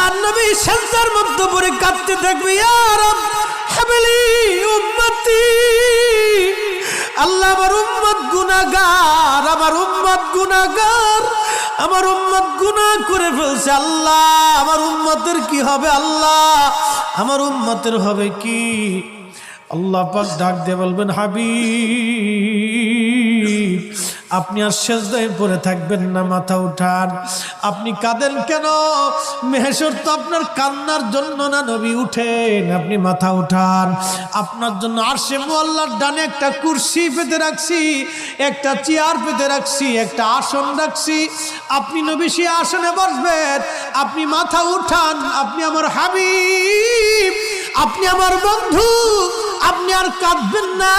আল্লাহর নবী সেজদার মধ্যে পড়ে কাঁদতে থাকবে, ইয়া রব হাবলি উম্মতি, আল্লাহ আমার উম্মত গুনাহগার, আমার উম্মত গুনাহগার, আমার উম্মত গুনাহ করে ফেলছে। আল্লাহ আমার উম্মতের কি হবে? আল্লাহ আমার উম্মতের হবে কি? আল্লাহ পাক ডাক দিয়ে বলবেন, হাবিব আপনি আর সেজদায় পড়ে থাকবেন না, মাথা উঠান। আপনি কাঁদেন কেন? মেহেশর তো আপনার কান্নার জন্য না নবী, উঠেন, আপনি মাথা উঠান। আপনার জন্য আরশে মুআল্লার ডানে একটা কুরসি পেতে রাখছি, একটা চেয়ার পেতে রাখছি, একটা আসন রাখছি। আপনি নবী সেই আসনে বসবেন। আপনি মাথা উঠান, আপনি আমার হাবিব, আপনি আমার বন্ধু, আপনি আর কাঁদবেন না।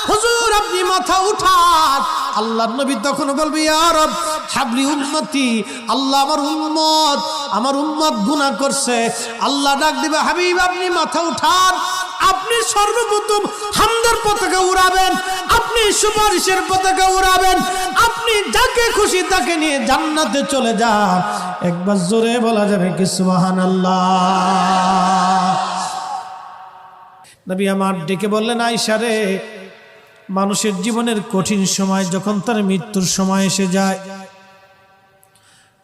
হুজুর আপনি মাথা উঠান। আল্লাহর নবী তখন বলবে, ইয়া রব হাবলি উম্মতি, আল্লাহ আমার উম্মত গুনাহ করছে। আল্লাহ ডাক দিবে, হাবিব আপনি মাথা উঠান। আপনি সর্বপ্রথম হামদের পতাকা উড়াবেন, আপনি সুপারিশের পতাকা উড়াবেন, আপনি যাকে খুশি তাকে নিয়ে জান্নাতে চলে যান। একবার জোরে বলা যাবে কি সুবহানাল্লাহ? নবী আমার ডেকে বললেন, আয়েশা রে, মানুষের জীবনের কঠিন সময় যখন তার মৃত্যুর সময় এসে যায়,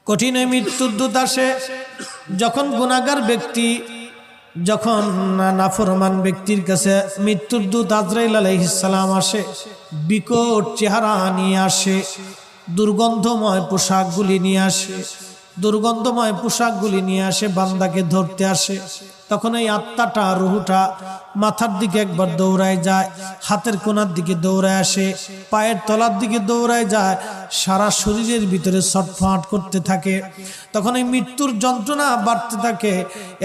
কঠিন মৃত্যুর দূত আসে, যখন গুনাহগার ব্যক্তি, যখন নাফরমান ব্যক্তির কাছে মৃত্যুর দূত আজরাইল আলাইহিস সালাম আসে, বিকট চেহারা নিয়ে আসে, দুর্গন্ধময় পোশাকগুলি নিয়ে আসে, দুর্গন্ধময় পোশাকগুলি নিয়ে আসে, বান্দাকে ধরতে আসে। তখন এই আত্মাটা, রুহুটা মাথার দিকে একবার দৌড়ায় যায়, হাতের কোনার দিকে দৌড়ায় আসে, পায়ের তলার দিকে দৌড়ায় যায়, সারা শরীরের ভিতরে ছটফট করতে থাকে। তখন এই মৃত্যুর যন্ত্রণা বাড়তে থাকে,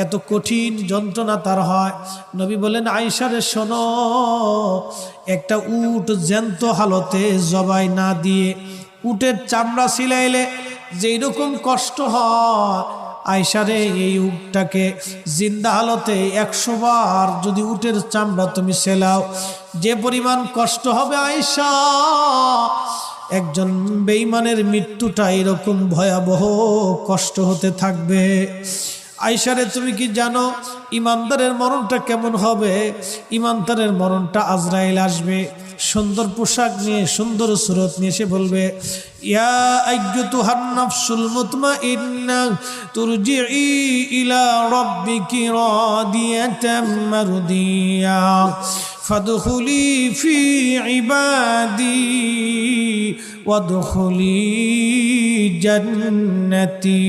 এত কঠিন যন্ত্রণা তার হয়। নবী বলেন, আয়েশা রে শোনো, একটা উট জ্যান্ত হালতে জবাই না দিয়ে উটের চামড়া ছিলাইলে যেই রকম কষ্ট হয়, আয়েশা রে এই উটটাকে জিন্দা হালতে 100 বার যদি উটের চামড়া তুমি সেলাও, যে পরিমাণ কষ্ট হবে আয়েশা, একজন বেঈমানের মৃত্যুটা এরকম ভয়াবহ কষ্ট হতে থাকবে। আয়েশা রে তুমি কি জানো ইমানদারের মরণটা কেমন হবে? ইমানদারের মরণটা আজরাইল আসবে, সুন্দর পোশাক নিয়ে, সুন্দর সুরত নিয়ে এসে বলবে, ইয়া আইয়্যুতুহান নাফসুল মুতমাইন্না তুরজিই ইলা রাব্বিকি রাদিয়াতাম মারদিয়া ফাদখুলি ফি ইবাদি ওয়াদখুলি জান্নাতি।